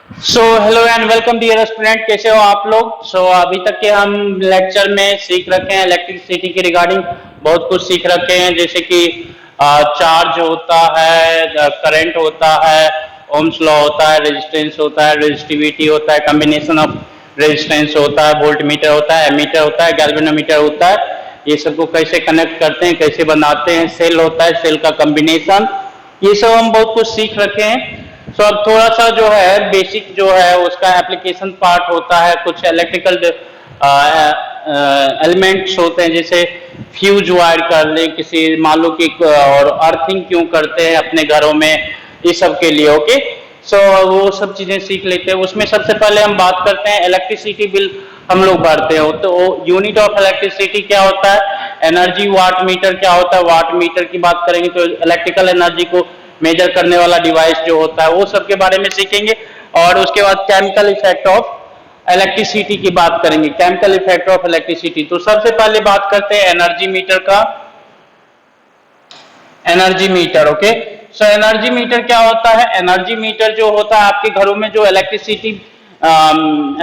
Hello and welcome dear student, कैसे हो आप लोग। अभी तक के हम लेक्चर में सीख रखे हैं इलेक्ट्रिसिटी के रिगार्डिंग बहुत कुछ सीख रखे हैं, जैसे कि चार्ज होता है, करंट होता है, ओम्स लॉ होता है, रेजिस्टेंस होता है, रेजिस्टिविटी होता है, कॉम्बिनेशन ऑफ रेजिस्टेंस होता है, वोल्ट मीटर होता है, एमीटर होता है, गैल्वेनोमीटर होता है। ये सबको कैसे कनेक्ट करते हैं, कैसे बनाते हैं, सेल होता है, सेल का कॉम्बिनेशन, ये सब हम बहुत कुछ सीख रखे हैं। अब थोड़ा सा जो है बेसिक जो है उसका एप्लीकेशन पार्ट होता है, कुछ इलेक्ट्रिकल एलिमेंट्स होते हैं, जैसे फ्यूज वायर कर ले किसी, मान लो कि और अर्थिंग क्यों करते हैं अपने घरों में, ये सब के लिए। ओके, वो सब चीजें सीख लेते हैं। उसमें सबसे पहले हम बात करते हैं इलेक्ट्रिसिटी बिल हम लोग भरते हो, तो यूनिट ऑफ इलेक्ट्रिसिटी क्या होता है, एनर्जी वाट मीटर क्या होता है। वाट मीटर की बात करेंगे तो इलेक्ट्रिकल एनर्जी को मेजर करने वाला डिवाइस जो होता है वो सब के बारे में सीखेंगे। और उसके बाद केमिकल इफेक्ट ऑफ इलेक्ट्रिसिटी की बात करेंगे, केमिकल इफेक्ट ऑफ इलेक्ट्रिसिटी। तो सबसे पहले बात करते हैं एनर्जी मीटर का। Energy meter, okay. Energy meter क्या होता है, एनर्जी मीटर जो होता है आपके घरों में जो इलेक्ट्रिसिटी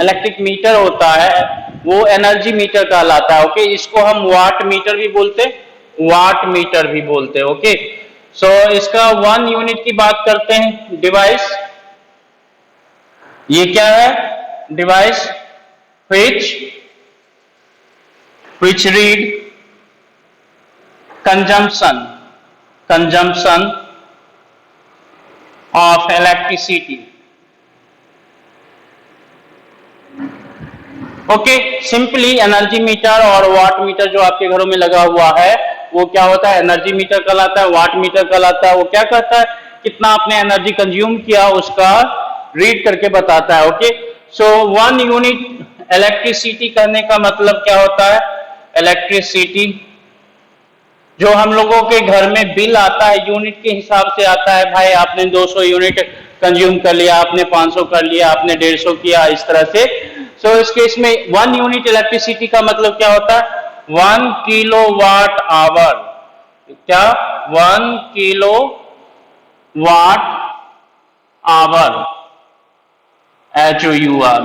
इलेक्ट्रिक मीटर होता है वो एनर्जी मीटर कहलाता है। ओके, इसको हम वाट मीटर भी बोलते, वाट मीटर भी बोलते हैं। ओके, इसका वन यूनिट की बात करते हैं, डिवाइस। ये क्या है, device which read consumption of electricity। Okay, simply energy meter और वाट मीटर जो आपके घरों में लगा हुआ है वो क्या होता है, एनर्जी मीटर कहलाता है, वाट मीटर कहलाता है। वो क्या करता है, कितना आपने एनर्जी कंज्यूम किया उसका रीड करके बताता है। ओके, वन यूनिट इलेक्ट्रिसिटी करने का मतलब क्या होता है, इलेक्ट्रिसिटी जो हम लोगों के घर में बिल आता है यूनिट के हिसाब से आता है। भाई आपने 200 यूनिट कंज्यूम कर लिया, आपने 500 कर लिया, आपने 150 किया, इस तरह से। इस केस में वन यूनिट इलेक्ट्रिसिटी का मतलब क्या होता है, 1 किलोवाट आवर। क्या, 1 kilo watt hour, HOUR।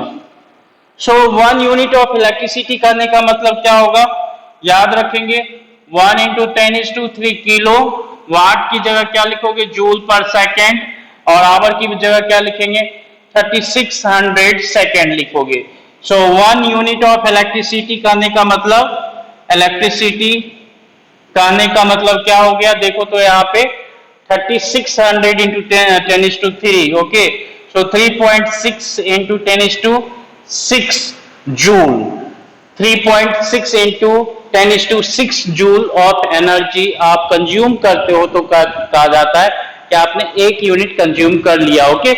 One unit of electricity करने का मतलब क्या होगा, याद रखेंगे 1 इंटू 10⁻³ किलो वाट की जगह क्या लिखोगे, जूल पर सेकेंड, और आवर की जगह क्या लिखेंगे, 3600 सेकेंड लिखोगे। वन यूनिट ऑफ इलेक्ट्रिसिटी करने का मतलब, इलेक्ट्रिसिटी करने का मतलब क्या हो गया, देखो तो यहाँ पे 3600 into 10⁻3। Okay, 3.6 into 10�6 joule, 3.6 into 10�6 joule of energy आप कंज्यूम करते हो, तो कहा जाता है कि आपने 1 यूनिट कंज्यूम कर लिया। ओके,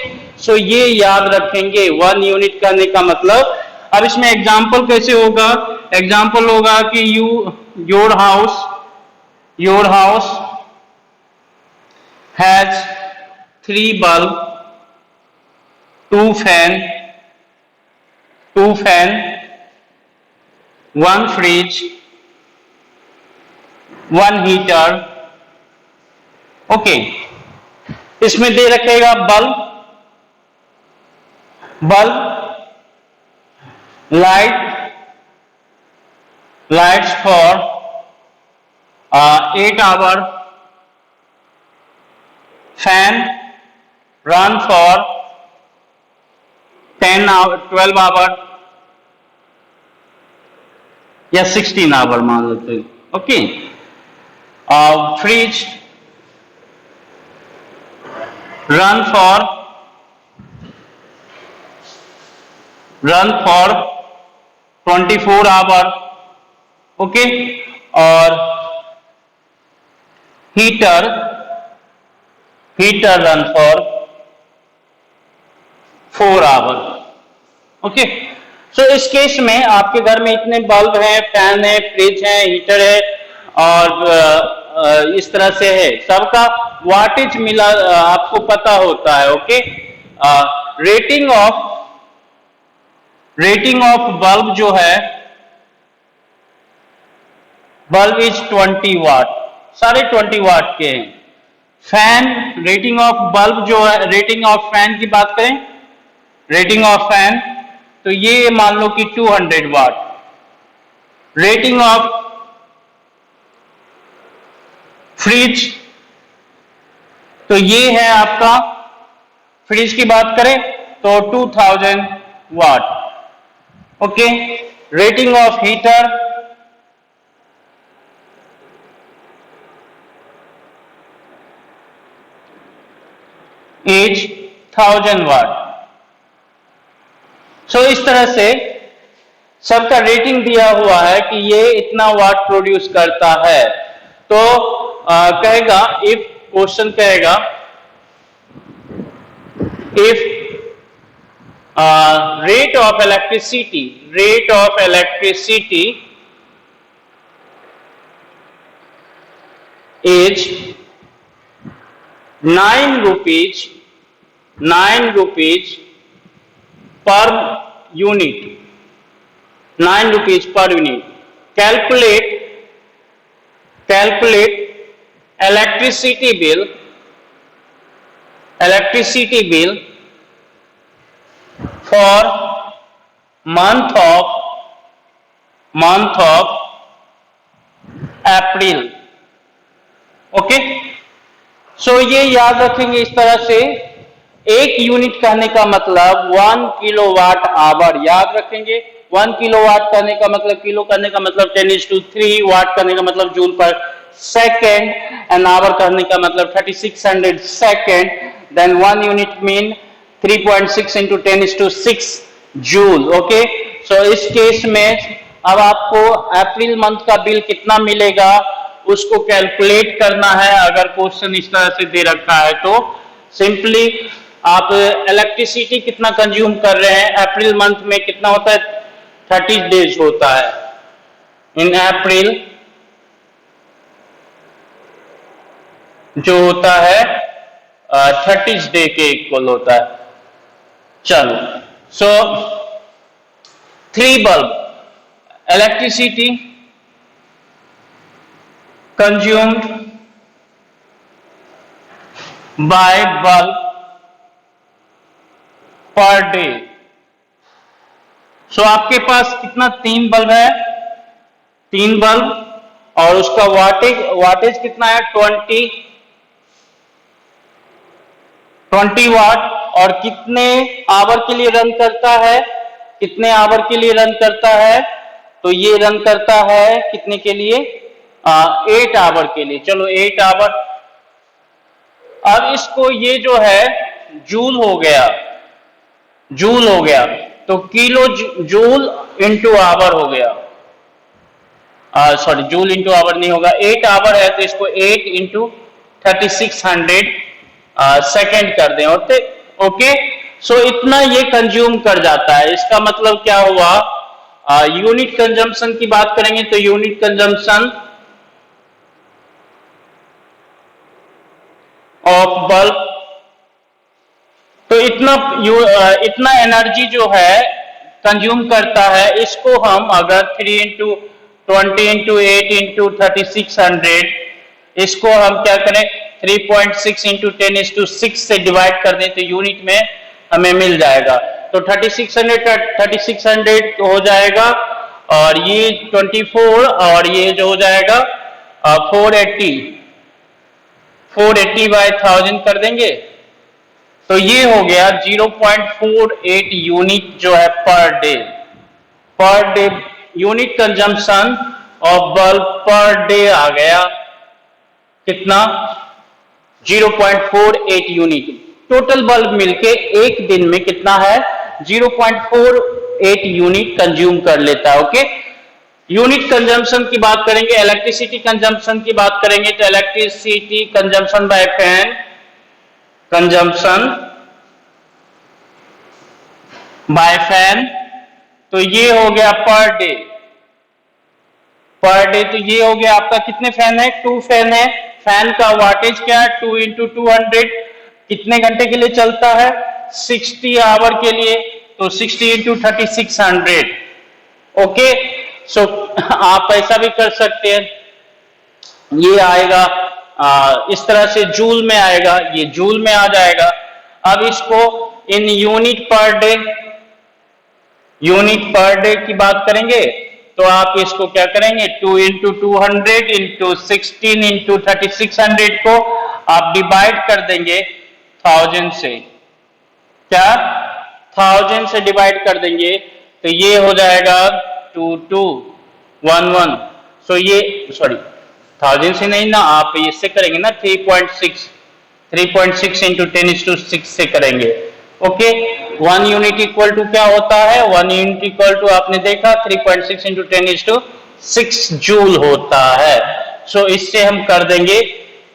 ये याद रखेंगे वन यूनिट करने का मतलब। अब इसमें एग्जांपल कैसे होगा, एग्जांपल होगा कि your house has 3 bulb, 2 fan, 1 fridge, 1 heater. Okay, इसमें दे रखेगा lights for 8 hour, fan run for 12 hour या 16 आवर मान लेते हैं। Okay, fridge run for 24 hour. Okay, और heater run for 4 hour. Okay, इस केस में आपके घर में इतने बल्ब हैं, फैन है, फ्रिज है, हीटर है, और इस तरह से है, सबका वाटेज मिला आपको पता होता है। ओके, रेटिंग ऑफ बल्ब जो है, बल्ब इज 20 वाट, सारे 20 वाट के हैं। फैन, रेटिंग ऑफ बल्ब जो है, रेटिंग ऑफ फैन की बात करें, रेटिंग ऑफ फैन, तो ये मान लो कि 200 वाट। रेटिंग ऑफ फ्रिज, तो ये है आपका, फ्रिज की बात करें तो 2000 watt. Okay, rating of heater, is 1000 watt. So इस तरह से सबका रेटिंग दिया हुआ है कि ये इतना वाट प्रोड्यूस करता है। तो कहेगा, इफ क्वेश्चन कहेगा if rate of electricity is 9 rupees per unit, 9 rupees per unit, calculate electricity bill for month of April। Okay, so ये याद रखेंगे इस तरह से। एक यूनिट कहने का मतलब 1 किलोवाट आवर, याद रखेंगे। 1 किलोवाट करने का मतलब, किलो करने का मतलब 10⁻3, वाट करने का मतलब जूल पर सेकेंड, एंड आवर करने का मतलब 3600 second. Then 1 unit mean 3.6 into 10⁶ joule. Okay, so इस केस में अब आपको अप्रैल मंथ का बिल कितना मिलेगा उसको कैलकुलेट करना है। अगर क्वेश्चन इस तरह से दे रखा है तो सिंपली आप इलेक्ट्रिसिटी कितना कंज्यूम कर रहे हैं, अप्रैल मंथ में कितना होता है, 30 डेज होता है। इन अप्रैल जो होता है 30 डे के इक्वल होता है। चलो, सो 3 bulb electricity consumed by bulb per day। सो आपके पास कितना, 3 बल्ब है, 3 बल्ब, और उसका वाटेज कितना है, 20 वाट, और कितने आवर के लिए रन करता है, कितने आवर के लिए रन करता है, तो ये रन करता है कितने के लिए, 8 आवर के लिए। चलो 8 आवर। अब इसको, ये जो है जूल हो गया, तो किलो जूल इंटू आवर हो गया, सॉरी जूल इंटू आवर नहीं होगा, 8 आवर है तो इसको 8 इंटू 3600 सेकेंड कर दें। ओके, सो इतना ये कंज्यूम कर जाता है। इसका मतलब क्या हुआ, यूनिट कंजम्पशन की बात करेंगे तो यूनिट कंजम्पशन ऑफ बल्ब, तो इतना एनर्जी जो है कंज्यूम करता है, इसको हम अगर 3 into 20 into 8 into 3600, इसको हम क्या करें, 3.6 into 10⁶ से डिवाइड कर दें तो यूनिट में हमें मिल जाएगा। तो 3600 हो जाएगा, और ये 24, और ये जो हो जाएगा 480 by 1000 कर देंगे, तो ये हो गया 0.48 यूनिट जो है per day unit consumption of bulb per day आ गया कितना, 0.48 यूनिट। टोटल बल्ब मिलके एक दिन में कितना है, 0.48 यूनिट कंज्यूम कर लेता है। ओके, यूनिट कंजम्पशन की बात करेंगे, इलेक्ट्रिसिटी कंजम्पशन की बात करेंगे तो electricity consumption by fan, consumption by fan, तो ये हो गया पर डे, तो ये हो गया आपका, कितने फैन है, 2 फैन है। फैन का वाटेज क्या है, 2 into 200, कितने घंटे के लिए चलता है, 60 आवर के लिए, तो 60 into 3600। ओके, सो आप ऐसा भी कर सकते हैं, ये आएगा इस तरह से जूल में आएगा, ये जूल में आ जाएगा। अब इसको इन यूनिट पर डे की बात करेंगे तो आप इसको क्या करेंगे, 2 इंटू 200 इंटू 16 इंटू 3600 को आप डिवाइड कर देंगे 1000 से। क्या 1000 से डिवाइड कर देंगे तो ये हो जाएगा 2211। सो ये सॉरी 1000 से नहीं ना, आप इससे करेंगे ना 3.6 इंटू 10⁶ से करेंगे। ओके, 1 यूनिट इक्वल टू क्या होता है, 1 यूनिट इक्वल टू आपने देखा 3.6 इंटू 10⁶ जूल होता है। सो इससे हम कर देंगे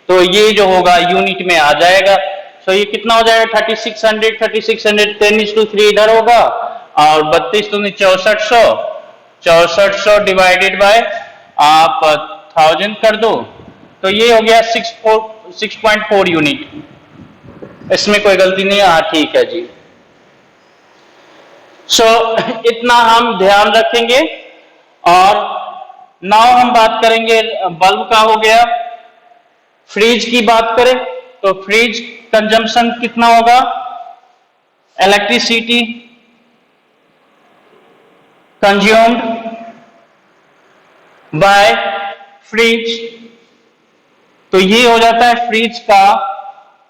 तो ये जो होगा यूनिट में आ जाएगा। सो ये कितना हो जाएगा 3600 10�3 इधर होगा और 32 दूनी 6400 डिवाइडेड बाय आप 1000 कर दो तो ये हो गया 6.4 यूनिट। इसमें कोई गलती नहीं है, हाँ ठीक है जी। सो इतना हम ध्यान रखेंगे। और नाउ हम बात करेंगे, बल्ब का हो गया। फ्रिज की बात करें तो फ्रिज कंजम्पशन कितना होगा, इलेक्ट्रिसिटी कंज्यूम्ड बाय फ्रिज, तो ये हो जाता है फ्रिज का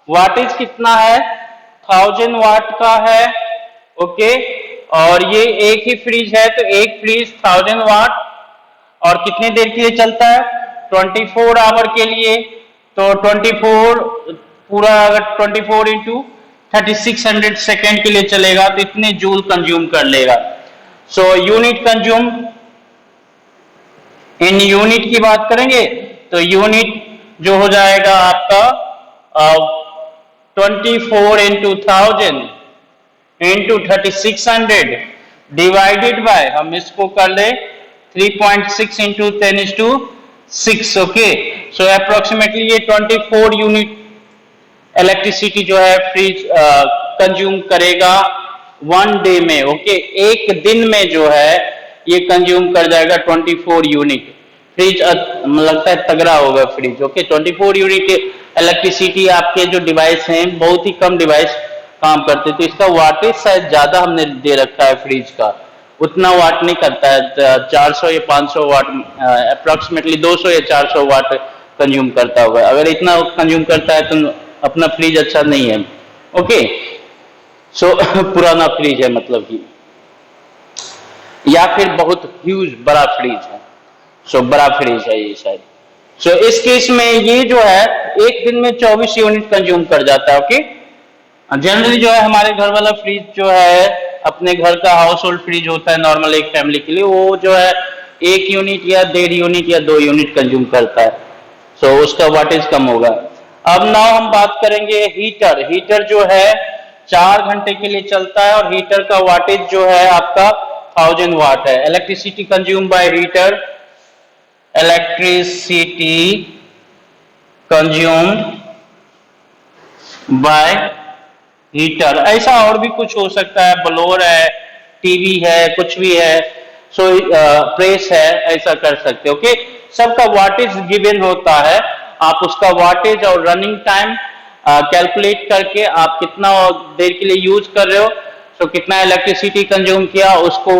वाटेज कितना है, 1000 वाट का है। ओके, और ये एक ही फ्रिज है तो एक फ्रिज 1000 वाट और कितनी देर के लिए चलता है, 24 आवर के लिए। तो 24 पूरा अगर 24 इंटू 3600 सेकेंड के लिए चलेगा तो इतने जूल कंज्यूम कर लेगा। So unit consume, in unit की बात करेंगे तो यूनिट जो हो जाएगा आपका 24 इंटू 1000 इंटू 3600 डिवाइडेड बाय, हम इसको कर ले 3.6 इंटू 10⁶। ओके, सो अप्रोक्सीमेटली ये 24 यूनिट इलेक्ट्रिसिटी जो है फ्रिज कंज्यूम करेगा 1 डे में। ओके, एक दिन में जो है ये कंज्यूम कर जाएगा 24 यूनिट। फ्रिज लगता है तगड़ा होगा फ्रिज। ओके, 24 यूनिट इलेक्ट्रिसिटी आपके जो डिवाइस हैं बहुत ही कम डिवाइस काम करते, तो इसका वाटेज शायद ज्यादा हमने दे रखा है फ्रिज का, उतना वाट नहीं करता है, 400 या 500 वाट अप्रोक्सीमेटली 200 या 400 वाट कंज्यूम करता होगा। अगर इतना कंज्यूम करता है तो अपना फ्रिज अच्छा नहीं है। ओके, सो पुराना फ्रिज है मतलब कि, या फिर बहुत ह्यूज बड़ा फ्रिज है। सो बड़ा फ्रिज है ये शायद। सो इस केस में ये जो है एक दिन में 24 यूनिट कंज्यूम कर जाता है। ओके, जनरली जो है हमारे घर वाला फ्रिज जो है अपने घर का हाउस होल्ड फ्रिज होता है नॉर्मल एक फैमिली के लिए, वो जो है 1 यूनिट या 1.5 यूनिट या 2 यूनिट कंज्यूम करता है। सो उसका वाटेज कम होगा। अब नाउ हम बात करेंगे हीटर। हीटर जो है 4 घंटे के लिए चलता है और हीटर का वाटेज जो है आपका 1000 वाट है। Electricity consume by heater, electricity consumed by heater. ऐसा और भी कुछ हो सकता है, ब्लोअर है, टीवी है, कुछ भी है, सो प्रेस है, ऐसा कर सकते हो। ओके, सबका वाटेज गिवन होता है, आप उसका वाटेज और रनिंग टाइम कैलकुलेट करके आप कितना देर के लिए यूज कर रहे हो, सो कितना इलेक्ट्रिसिटी कंज्यूम किया, उसको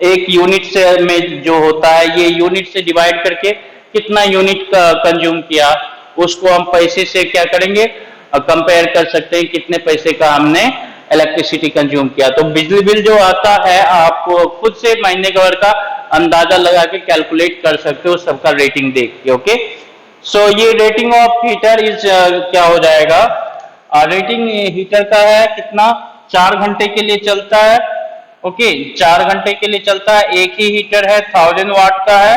एक यूनिट से में जो होता है ये यूनिट से डिवाइड करके कितना यूनिट कंज्यूम किया, उसको हम पैसे से क्या करेंगे, कंपेयर कर सकते हैं कितने पैसे का हमने इलेक्ट्रिसिटी कंज्यूम किया। तो बिजली बिल जो आता है आप खुद से महीने भर का अंदाजा लगा के कैलकुलेट कर सकते हो सबका रेटिंग देख के। ओके, सो ये रेटिंग ऑफ हीटर इज क्या हो जाएगा, रेटिंग हीटर का है कितना, 4 घंटे के लिए चलता है। ओके, 4 घंटे के लिए चलता है, एक ही हीटर है 1000 वाट का है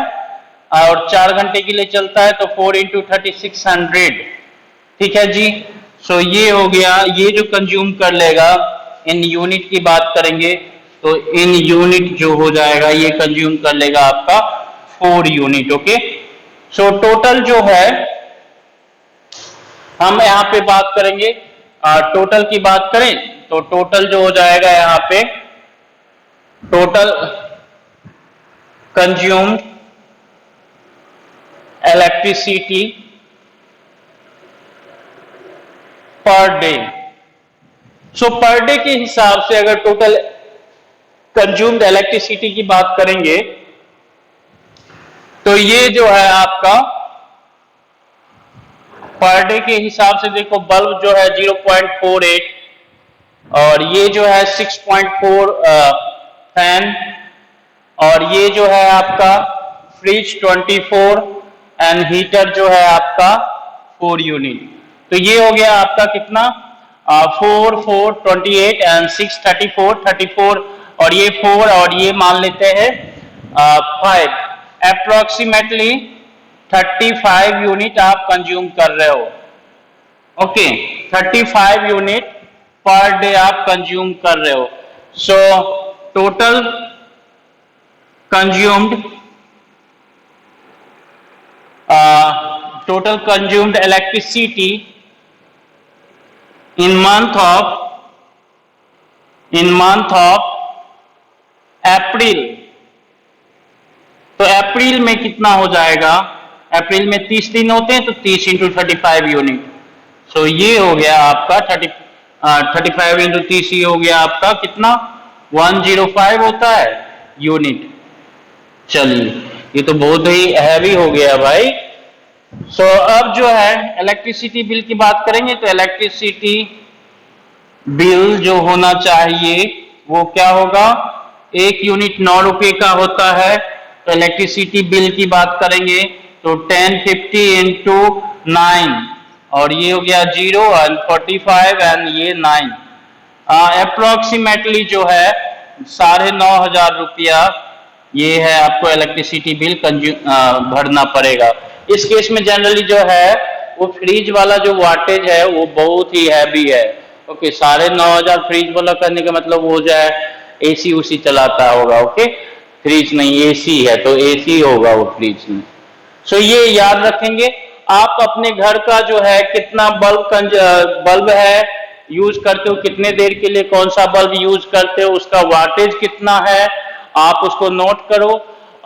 और 4 घंटे के लिए चलता है तो 4 इंटू 3600। ठीक है जी। सो ये हो गया, ये जो कंज्यूम कर लेगा, इन यूनिट की बात करेंगे तो इन यूनिट जो हो जाएगा ये कंज्यूम कर लेगा आपका 4 यूनिट। ओके, सो टोटल जो है हम यहाँ पे बात करेंगे, टोटल की बात करें तो टोटल जो हो जाएगा यहाँ पे, total consumed electricity per day so per day के हिसाब से अगर टोटल कंज्यूम्ड इलेक्ट्रिसिटी की बात करेंगे तो ये जो है आपका पर डे के हिसाब से देखो, बल्ब जो है 0.48 और ये जो है 6.4 फैन, और ये जो है आपका फ्रिज 24 एंड हीटर जो है आपका 4 यूनिट। तो ये हो गया आपका कितना, 4 4 28 एंड 6 34 और ये 4 और ये मान लेते हैं 5, अप्रोक्सीमेटली 35 यूनिट आप कंज्यूम कर रहे हो। ओके, 35 यूनिट पर डे आप कंज्यूम कर रहे हो। So total consumed electricity in month of अप्रैल। तो अप्रैल में कितना हो जाएगा, अप्रैल में 30 दिन होते हैं तो 30 इंटू 35 यूनिट। सो ये हो गया आपका 35 इंटू 30, ये हो गया आपका कितना, 105 होता है यूनिट। चलिए, ये तो बहुत ही हैवी हो गया भाई। सो अब जो है इलेक्ट्रिसिटी बिल की बात करेंगे तो इलेक्ट्रिसिटी बिल जो होना चाहिए वो क्या होगा, 1 यूनिट 9 रुपए का होता है। तो इलेक्ट्रिसिटी बिल की बात करेंगे तो 1050 इंटू 9 और ये हो गया 0 एंड 45 एंड ये 9, अप्रोक्सीमेटली जो है 9,500 रुपया ये है आपको इलेक्ट्रिसिटी बिल भरना पड़ेगा। इस केस में जनरली जो है वो फ्रिज वाला जो वाटेज है वो बहुत ही हैवी है। ओके, 9,500 फ्रिज वाला करने का मतलब वो जो है एसी उसी चलाता होगा। ओके, फ्रिज नहीं एसी है तो एसी होगा वो फ्रिज में। सो ये याद रखेंगे। आप अपने घर का जो है कितना बल्ब है यूज करते हो, कितने देर के लिए कौन सा बल्ब यूज करते हो, उसका वाटेज कितना है, आप उसको नोट करो।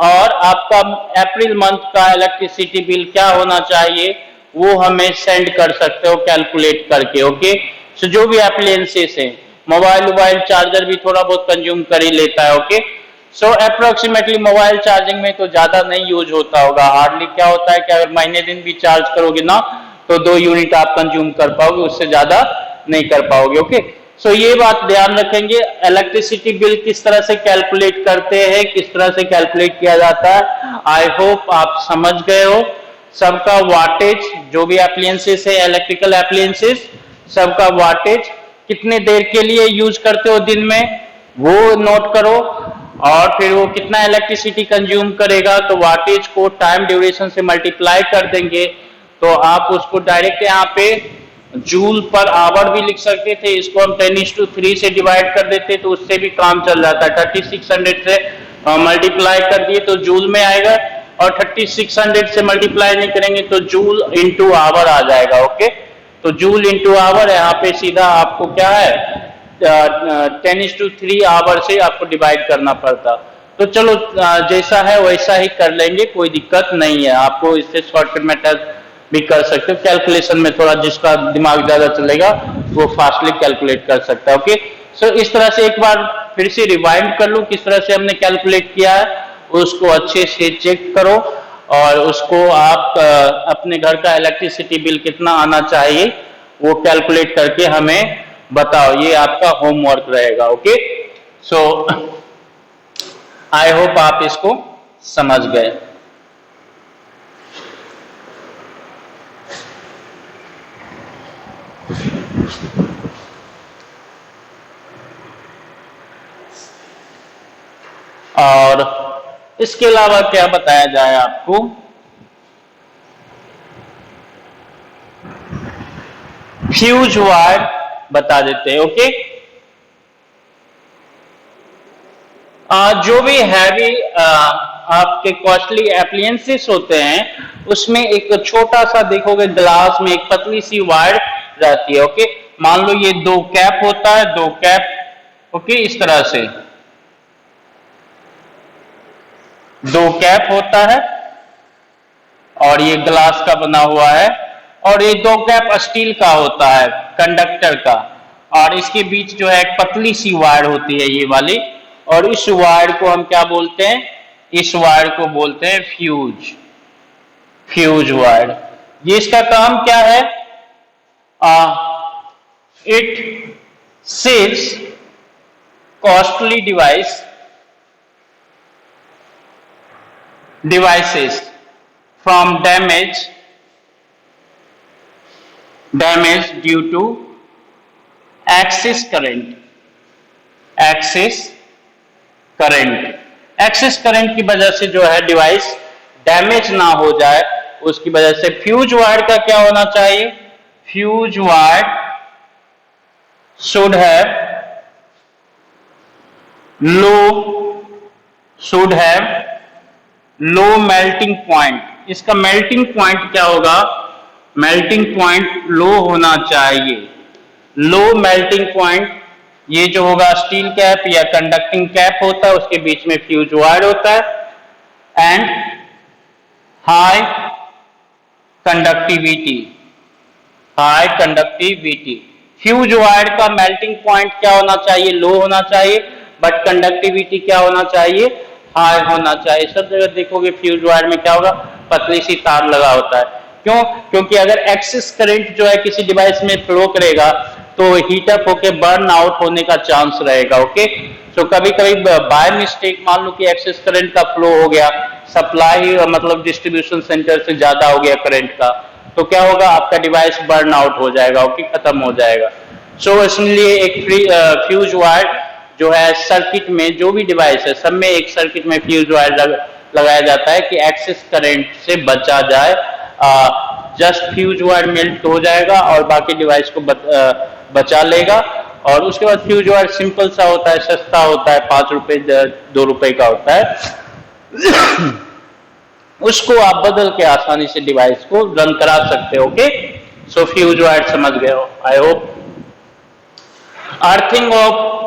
और आपका अप्रैल मंथ का इलेक्ट्रिसिटी बिल क्या होना चाहिए वो हमें सेंड कर सकते हो कैलकुलेट करके। ओके, सो जो भी एप्लायंसेस है, मोबाइल चार्जर भी थोड़ा बहुत कंज्यूम कर ही लेता है। ओके, सो अप्रोक्सीमेटली मोबाइल चार्जिंग में तो ज्यादा नहीं यूज होता होगा, हार्डली क्या होता है कि अगर महीने दिन भी चार्ज करोगे ना तो 2 यूनिट आप कंज्यूम कर पाओगे, उससे ज्यादा नहीं कर पाओगे। ओके, सो ये बात ध्यान रखेंगे। इलेक्ट्रिसिटी बिल किस तरह से कैलकुलेट करते हैं, किस तरह से कैलकुलेट किया जाता है, आई होप आप समझ गए हो। सबका वाटेज, जो भी एप्लायंसेस है इलेक्ट्रिकल एप्लायंसेस, सबका वाटेज कितने देर के लिए यूज करते हो दिन में वो नोट करो, और फिर वो कितना इलेक्ट्रिसिटी कंज्यूम करेगा तो वाटेज को टाइम ड्यूरेशन से मल्टीप्लाई कर देंगे तो आप उसको डायरेक्ट यहाँ पे जूल पर आवर भी लिख सकते थे। इसको हम 10:3 से डिवाइड कर देते तो उससे भी काम चल जाता है। 3600 से मल्टीप्लाई कर दिए तो जूल में आएगा, और 3600 से मल्टीप्लाई नहीं करेंगे तो जूल इंटू आवर आ जाएगा। ओके, तो जूल इंटू आवर यहाँ पे सीधा आपको क्या है 10:3 आवर से आपको डिवाइड करना पड़ता। तो चलो जैसा है वैसा ही कर लेंगे, कोई दिक्कत नहीं है। आपको इससे शॉर्टकट मेथड भी कर सकते हो, कैलकुलेशन में थोड़ा जिसका दिमाग ज्यादा चलेगा वो फास्टली कैलकुलेट कर सकता है। ओके, सो इस तरह से एक बार फिर से रिवाइंड कर लो किस तरह से हमने कैलकुलेट किया है, उसको अच्छे से चेक करो और उसको आप अपने घर का इलेक्ट्रिसिटी बिल कितना आना चाहिए वो कैलकुलेट करके हमें बताओ। ये आपका होमवर्क रहेगा। ओके, सो आई होप आप इसको समझ गए। और इसके अलावा क्या बताया जाए आपको, फ्यूज वायर बता देते हैं। ओके, जो भी हैवी आपके कॉस्टली एप्लायंसेस होते हैं उसमें एक छोटा सा देखोगे ग्लास में एक पतली सी वायर रहती है। ओके, मान लो ये 2 कैप होता है, 2 कैप। ओके, इस तरह से 2 कैप होता है और ये ग्लास का बना हुआ है, और ये 2 कैप स्टील का होता है कंडक्टर का। और इसके बीच जो है एक पतली सी वायर होती है ये वाली, और इस वायर को हम क्या बोलते हैं, इस वायर को बोलते हैं फ्यूज, फ्यूज वायर। ये इसका काम क्या है, it saves costly devices from damage due to excess current, excess current की वजह से जो है डिवाइस डैमेज ना हो जाए, उसकी वजह से फ्यूज वायर का क्या होना चाहिए, fuse wire should have low melting point. इसका मेल्टिंग पॉइंट क्या होगा, मेल्टिंग पॉइंट लो होना चाहिए, लो मेल्टिंग पॉइंट। ये जो होगा स्टील कैप या कंडक्टिंग कैप होता है, उसके बीच में फ्यूज वायर होता है, and high conductivity, fuse wire का मेल्टिंग पॉइंट क्या होना चाहिए, लो होना चाहिए, बट कंडक्टिविटी क्या होना चाहिए, हाई होना चाहिए। सब जगह देखोगे फ्यूज वायर में क्या होगा, पतली सी तार लगा होता है। क्यों, क्योंकि अगर एक्सेस करंट जो है किसी डिवाइस में फ्लो करेगा तो हीटअप होके बर्न आउट होने का चांस रहेगा। ओके, तो कभी कभी बाय मिस्टेक मान लो कि एक्सेस करंट का फ्लो हो गया, सप्लाई मतलब डिस्ट्रीब्यूशन सेंटर से ज्यादा हो गया करंट का, तो क्या होगा, आपका डिवाइस बर्न आउट हो जाएगा, ओके, खत्म हो जाएगा। सो इसलिए एक फ्यूज वायर जो है सर्किट में, जो भी डिवाइस है सब में एक सर्किट में फ्यूज वायर लगाया जाता है कि एक्सेस करंट से बचा जाए। जस्ट फ्यूज वायर मेल्ट हो जाएगा और बाकी डिवाइस को बचा लेगा। और उसके बाद फ्यूज वायर सिंपल सा होता है, सस्ता होता है, 5 रुपए 2 रुपए का होता है। उसको आप बदल के आसानी से डिवाइस को रन करा सकते हो। ओके, सो फ्यूज वायर समझ गए हो, I hope. Earthing of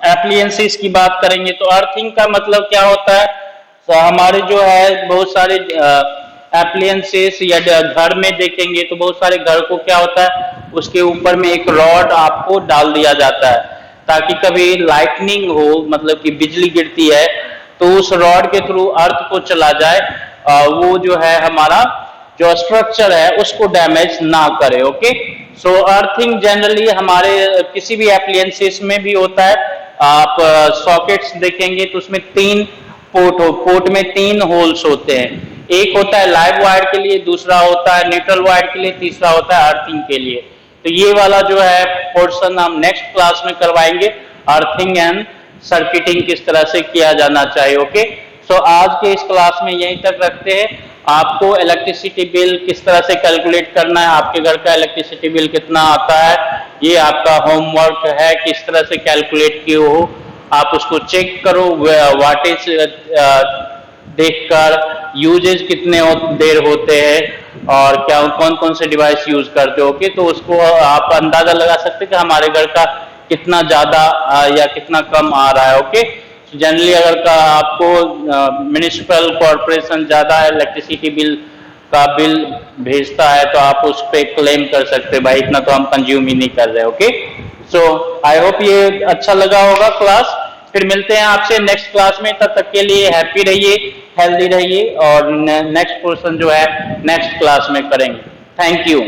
appliances की बात करेंगे तो अर्थिंग का मतलब क्या होता है, तो हमारे जो है बहुत सारे एप्लियंसेस या घर में देखेंगे तो बहुत सारे घर को क्या होता है, उसके ऊपर में एक रॉड आपको डाल दिया जाता है ताकि कभी लाइटनिंग हो, मतलब कि बिजली गिरती है तो उस रॉड के थ्रू अर्थ को चला जाए, वो जो है हमारा जो स्ट्रक्चर है उसको डैमेज ना करे। ओके, सो अर्थिंग जनरली हमारे किसी भी एप्लियंसेस में भी होता है। आप सॉकेट्स देखेंगे तो उसमें 3 पोर्ट में 3 होल्स होते हैं, एक होता है लाइव वायर के लिए, दूसरा होता है न्यूट्रल वायर के लिए, तीसरा होता है अर्थिंग के लिए। तो ये वाला जो है पोर्शन हम नेक्स्ट क्लास में करवाएंगे, अर्थिंग एंड सर्किटिंग किस तरह से किया जाना चाहिए। ओके, सो आज के इस क्लास में यहीं तक रखते हैं। आपको इलेक्ट्रिसिटी बिल किस तरह से कैलकुलेट करना है, आपके घर का इलेक्ट्रिसिटी बिल कितना आता है, ये आपका होमवर्क है, किस तरह से कैलकुलेट किए हो आप उसको चेक करो, वाटेज देखकर, यूजेज कितने देर होते हैं और क्या कौन कौन से डिवाइस यूज करते हो। ओके, तो उसको आप अंदाजा लगा सकते हैं कि हमारे घर का कितना ज्यादा या कितना कम आ रहा है। ओके, जनरली अगर का आपको म्युनिसिपल कॉर्पोरेशन ज्यादा इलेक्ट्रिसिटी बिल का बिल भेजता है तो आप उस पर क्लेम कर सकते हैं, भाई इतना तो हम कंज्यूम ही नहीं कर रहे। ओके, सो आई होप ये अच्छा लगा होगा क्लास। फिर मिलते हैं आपसे नेक्स्ट क्लास में, तब तक के लिए हैप्पी रहिए, हेल्दी रहिए और नेक्स्ट पोर्शन जो है नेक्स्ट क्लास में करेंगे। Thank you.